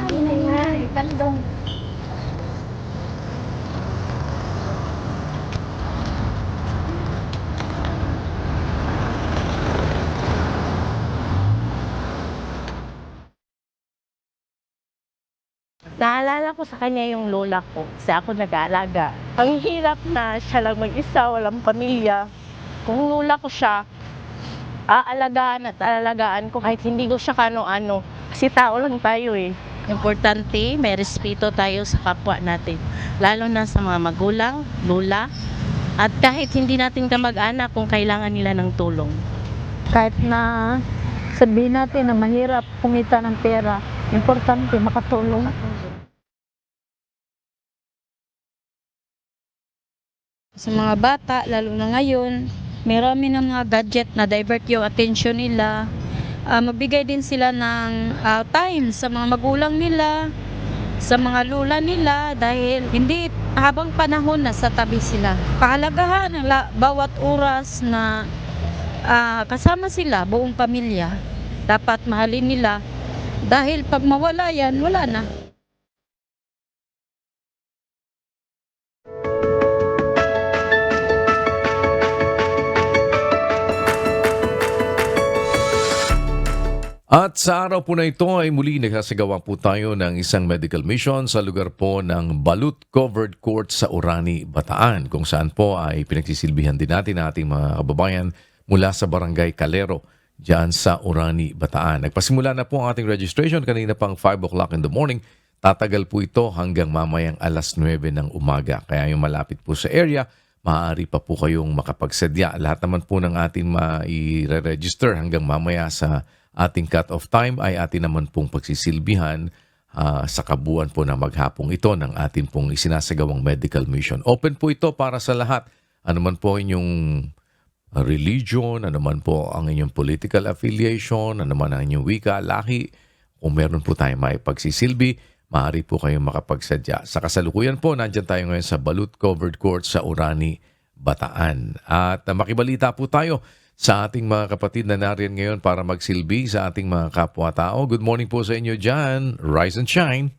Hindi na. Tandong. Naalala ko sa kanya yung lola ko, kasi ako nag-aalaga. Ang hirap na siya lang mag-isa, walang pamilya. Kung lola ko siya, aalagaan at aalagaan ko kahit hindi ko siya kano-ano. Kasi tao lang tayo eh. Importante, may respeto tayo sa kapwa natin. Lalo na sa mga magulang, lola, at kahit hindi natin kamag-anak kung kailangan nila ng tulong. Kahit na sabihin natin na mahirap kumita ng pera, importante makatulong. Sa mga bata, lalo na ngayon, marami ng mga gadget na divert yung attention nila. Magbigay din sila ng time sa mga magulang nila, sa mga lula nila dahil hindi habang panahon na sa tabi sila. Pahalagahan ang bawat oras na kasama sila, buong pamilya. Dapat mahalin nila dahil pag mawala yan, wala na. At sa araw po na ito ay muli nagsasagawa po tayo ng isang medical mission sa lugar po ng Balut Covered Court sa Orani, Bataan, kung saan po ay pinagsisilbihan din natin ang ating mga kababayan mula sa Barangay Calero, dyan sa Orani, Bataan. Nagpasimula na po ang ating registration kanina pang 5 o'clock in the morning. Tatagal po ito hanggang mamayang alas 9 ng umaga. Kaya yung malapit po sa area, maaari pa po kayong makapagsadya. Lahat naman po ng ating mai-register hanggang mamaya sa ating cut-off time ay atin naman pong pagsisilbihan sa kabuuan po na maghapong ito ng ating pong isinasagawang medical mission. Open po ito para sa lahat. Ano man po inyong religion, ano man po ang inyong political affiliation, ano man ang inyong wika, lahi. Kung meron po tayong may pagsisilbi, maaari po kayong makapagsadya. Sa kasalukuyan po, nandyan tayo ngayon sa Balut Covered Court sa Orani, Bataan. At makibalita po tayo sa ating mga kapatid na nariyan ngayon para magsilbi sa ating mga kapwa-tao. Good morning po sa inyo dyan. Rise and shine.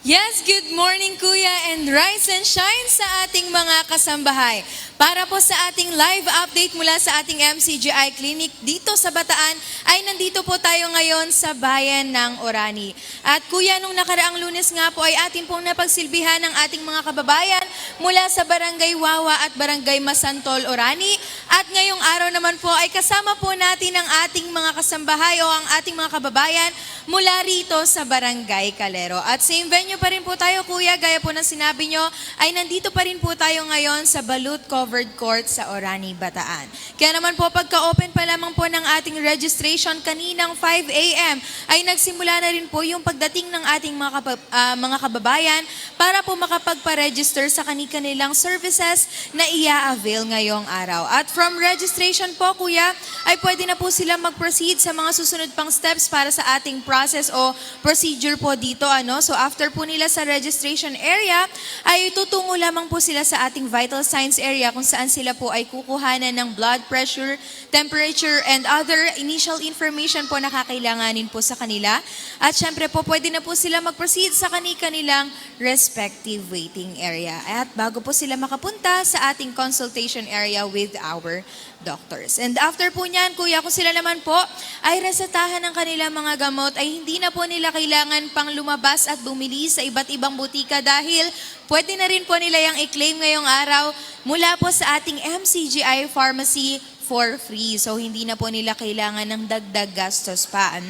Yes, good morning Kuya and rise and shine sa ating mga kasambahay. Para po sa ating live update mula sa ating MCGI Clinic dito sa Bataan ay nandito po tayo ngayon sa bayan ng Orani. At Kuya, nung nakaraang Lunes nga po ay atin pong napagsilbihan ng ating mga kababayan mula sa Barangay Wawa at Barangay Masantol, Orani. At ngayong araw naman po ay kasama po natin ang ating mga kasambahay o ang ating mga kababayan mula rito sa Barangay Calero. At same venue pa rin po tayo Kuya, gaya po ng sinabi nyo, ay nandito pa rin po tayo ngayon sa Balut Covered Court sa Orani, Bataan. Kaya naman po pagka-open pa lamang po ng ating registration kaninang 5 a.m. ay nagsimula na rin po yung pagdating ng ating mga kababayan para po makapagpa-register sa kanilang services na ia-avail ngayong araw. At from registration po Kuya, ay pwede na po sila mag-proceed sa mga susunod pang steps para sa ating process o procedure po dito. So after po nila sa registration area, ay tutungo lamang po sila sa ating vital signs area kung saan sila po ay kukuhanan ng blood pressure, temperature, and other initial information po na kakailanganin po sa kanila. At syempre po, pwede na po sila mag-proceed sa kanilang respective waiting area. At bago po sila makapunta sa ating consultation area with our doctors. And after po niyan, Kuya, kung sila naman po ay resetahan ng kanilang mga gamot, ay hindi na po nila kailangan pang lumabas at bumili sa iba't ibang butika dahil pwede na rin po nila yung i-claim ngayong araw mula po sa ating MCGI Pharmacy for free. So, hindi na po nila kailangan ng dagdag gastos pa,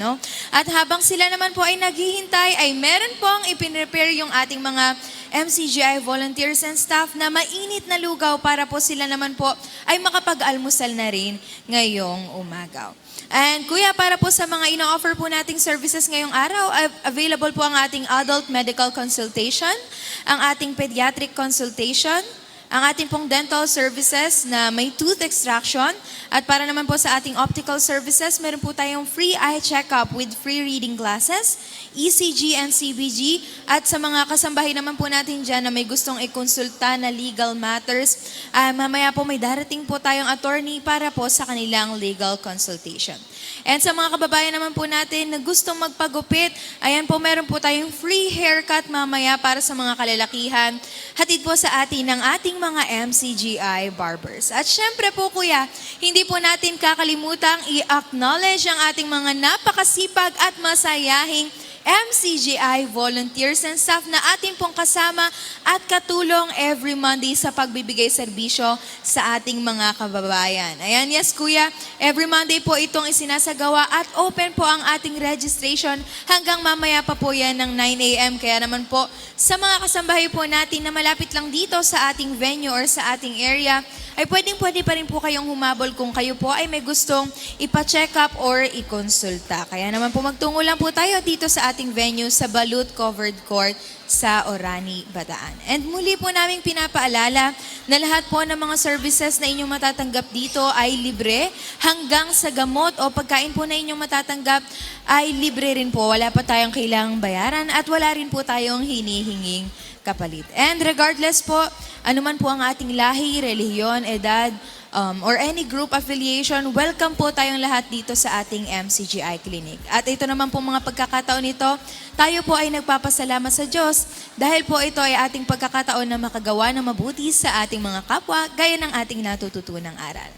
At habang sila naman po ay naghihintay, ay meron pong ipinrepare yung ating mga MCGI volunteers and staff na mainit na lugaw para po sila naman po ay makapag-almusal na rin ngayong umagaw. And Kuya, para po sa mga ino-offer po nating services ngayong araw, available po ang ating adult medical consultation, ang ating pediatric consultation, ang ating pong dental services na may tooth extraction, at para naman po sa ating optical services, meron po tayong free eye check-up with free reading glasses, ECG and CBG, at sa mga kasambahay naman po natin dyan na may gustong ikonsulta na legal matters, mamaya po may darating po tayong attorney para po sa kanilang legal consultation. And sa mga kababayan naman po natin na gustong magpagupit, ayan po, meron po tayong free haircut mamaya para sa mga kalalakihan. Hatid po sa atin ng ating mga MCGI barbers. At syempre po Kuya, hindi po natin kakalimutang i-acknowledge ang ating mga napakasipag at masayahing MCGI volunteers and staff na ating pong kasama at katulong every Monday sa pagbibigay serbisyo sa ating mga kababayan. Ayan, yes Kuya, every Monday po itong isinasagawa at open po ang ating registration hanggang mamaya pa po yan ng 9 a.m. Kaya naman po sa mga kasambahay po natin na malapit lang dito sa ating venue or sa ating area, ay pwede pa rin po kayong humabol kung kayo po ay may gustong ipa-check up or ikonsulta. Kaya naman po magtungo lang po tayo dito sa ating venue sa Balut Covered Court sa Orani, Bataan. And muli po naming pinapaalala na lahat po ng mga services na inyong matatanggap dito ay libre, hanggang sa gamot o pagkain po na inyong matatanggap ay libre rin po. Wala pa tayong kailangang bayaran at wala rin po tayong hinihinging kapalit. And regardless po, anuman po ang ating lahi, relihiyon, edad, or any group affiliation, welcome po tayong lahat dito sa ating MCGI Clinic. At ito naman po mga pagkakataon nito, tayo po ay nagpapasalamat sa Diyos dahil po ito ay ating pagkakataon na makagawa ng mabuti sa ating mga kapwa gaya ng ating natututunang aral.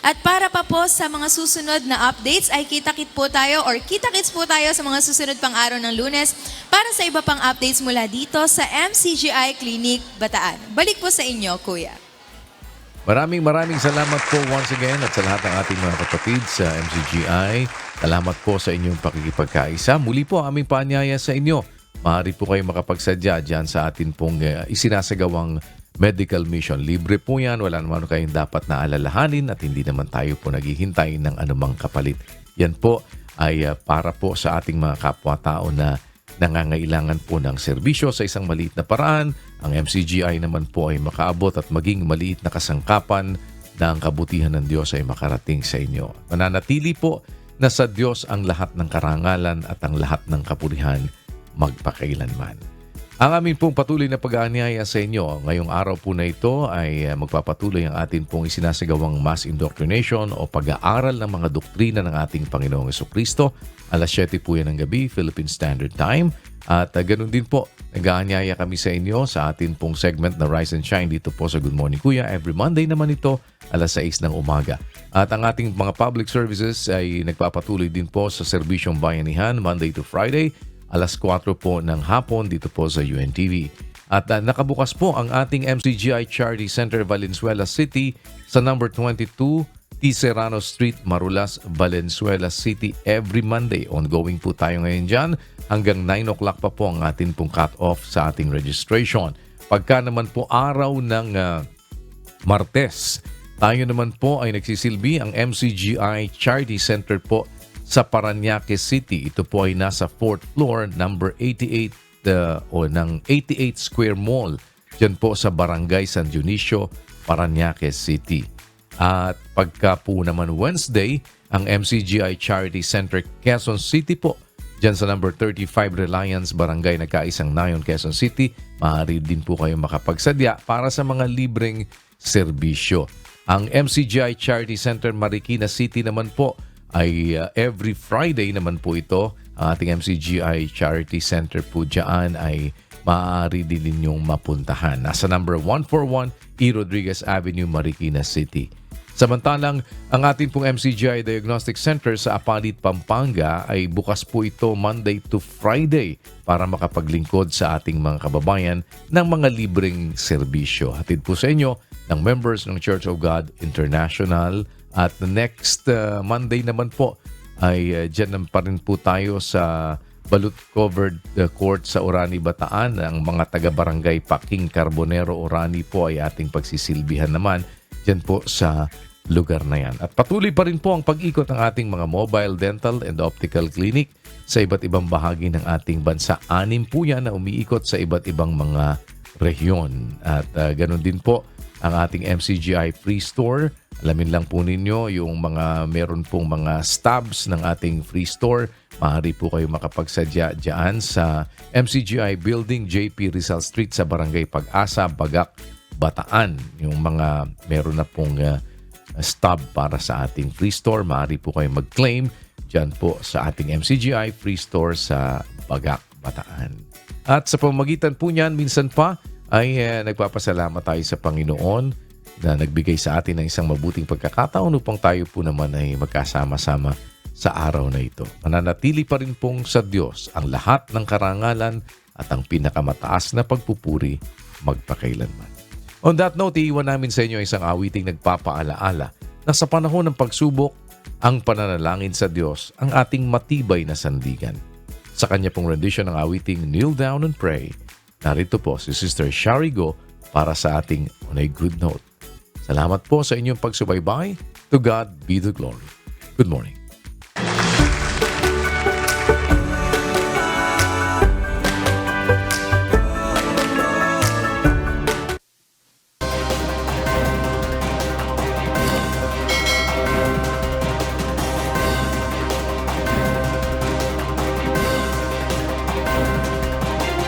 At para pa po sa mga susunod na updates ay kita-kits po tayo sa mga susunod pang araw ng Lunes para sa iba pang updates mula dito sa MCGI Clinic, Bataan. Balik po sa inyo, Kuya. Maraming salamat po once again at sa lahat ng ating mga kapatid sa MCGI. Salamat po sa inyong pakikipagkaisa. Muli po aming paanyaya sa inyo. Maaari po kayo makapagsadya dyan sa atin pong isinasagawang medical mission. Libre po yan. Wala naman kayong dapat na alalahanin at hindi naman tayo po naghihintay ng anumang kapalit. Yan po ay para po sa ating mga kapwa-tao na nangangailangan po ng serbisyo sa isang maliit na paraan. Ang MCGI naman po ay makaabot at maging maliit na kasangkapan na ang kabutihan ng Diyos ay makarating sa inyo. Mananatili po na sa Diyos ang lahat ng karangalan at ang lahat ng kapurihan magpakailanman. Ang aming pong patuloy na pag-aanyaya sa inyo ngayong araw po na ito ay magpapatuloy ang atin pong isinasagawang mass indoctrination o pag-aaral ng mga doktrina ng ating Panginoong Jesucristo. Alas 7 po yan ng gabi, Philippine Standard Time. At ganun din po, nag-aanyaya kami sa inyo sa atin pong segment na Rise and Shine dito po sa Good Morning Kuya. Every Monday naman ito, alas 6 ng umaga. At ang ating mga public services ay nagpapatuloy din po sa Serbisyong Bayanihan, Monday to Friday, alas 4 po ng hapon dito po sa UNTV. At nakabukas po ang ating MCGI Charity Center Valenzuela City sa number 22 T. Serrano Street, Marulas, Valenzuela City every Monday. Ongoing po tayo ngayon dyan. Hanggang 9 o'clock pa po ang atin pong cut-off sa ating registration. Pagka naman po araw ng Martes, tayo naman po ay nagsisilbi ang MCGI Charity Center po sa Parañaque City. Ito po ay nasa 4th floor, number 88 ng 88 Square Mall. Diyan po sa Barangay San Dionisio, Parañaque City. At pagka po naman Wednesday, ang MCGI Charity Center Quezon City po, diyan sa number 35 Reliance, Barangay Nagkaisang Nayon, Quezon City. Maaari din po kayo makapagsadya para sa mga libreng serbisyo. Ang MCGI Charity Center Marikina City naman po ay every Friday naman po ito. Ang ating MCGI Charity Center po dyan ay maaari din ninyong mapuntahan. Nasa number 141 E. Rodriguez Avenue, Marikina City. Samantalang, ang ating pong MCGI Diagnostic Center sa Apalit, Pampanga ay bukas po ito Monday to Friday para makapaglingkod sa ating mga kababayan ng mga libreng serbisyo. Hatid po sa inyo ng members ng Church of God International. At the next Monday naman po ay dyan pa rin po tayo sa Balut Covered Court sa Orani, Bataan. Ang mga taga-barangay Paking Carbonero, Orani po ay ating pagsisilbihan naman dyan po sa lugar na yan. At patuloy pa rin po ang pag-ikot ng ating mga mobile, dental and optical clinic sa iba't ibang bahagi ng ating bansa. 6 po yan na umiikot sa iba't ibang mga rehiyon. At ganun din po ang ating MCGI Free Store. Alamin lang po ninyo yung mga meron pong mga stubs ng ating free store. Maaari po kayo makapagsadya dyan sa MCGI Building, JP Rizal Street sa Barangay Pag-asa, Bagak, Bataan. Yung mga meron na pong stub para sa ating free store. Maaari po kayo mag-claim dyan po sa ating MCGI Free Store sa Bagak, Bataan. At sa pamamagitan po niyan, minsan pa ay nagpapasalamat tayo sa Panginoon na nagbigay sa atin ng isang mabuting pagkakataon upang tayo po naman ay magkasama-sama sa araw na ito. Mananatili pa rin pong sa Diyos ang lahat ng karangalan at ang pinakamataas na pagpupuri magpakailanman. On that note, iiwan namin sa inyo isang awiting nagpapaalaala na sa panahon ng pagsubok, ang pananalangin sa Diyos ang ating matibay na sandigan. Sa kanya pong rendition ng awiting Kneel Down and Pray, narito po si Sister Shari Go para sa ating On a Good Note. Salamat po sa inyong pagsubaybay. To God be the glory. Good morning.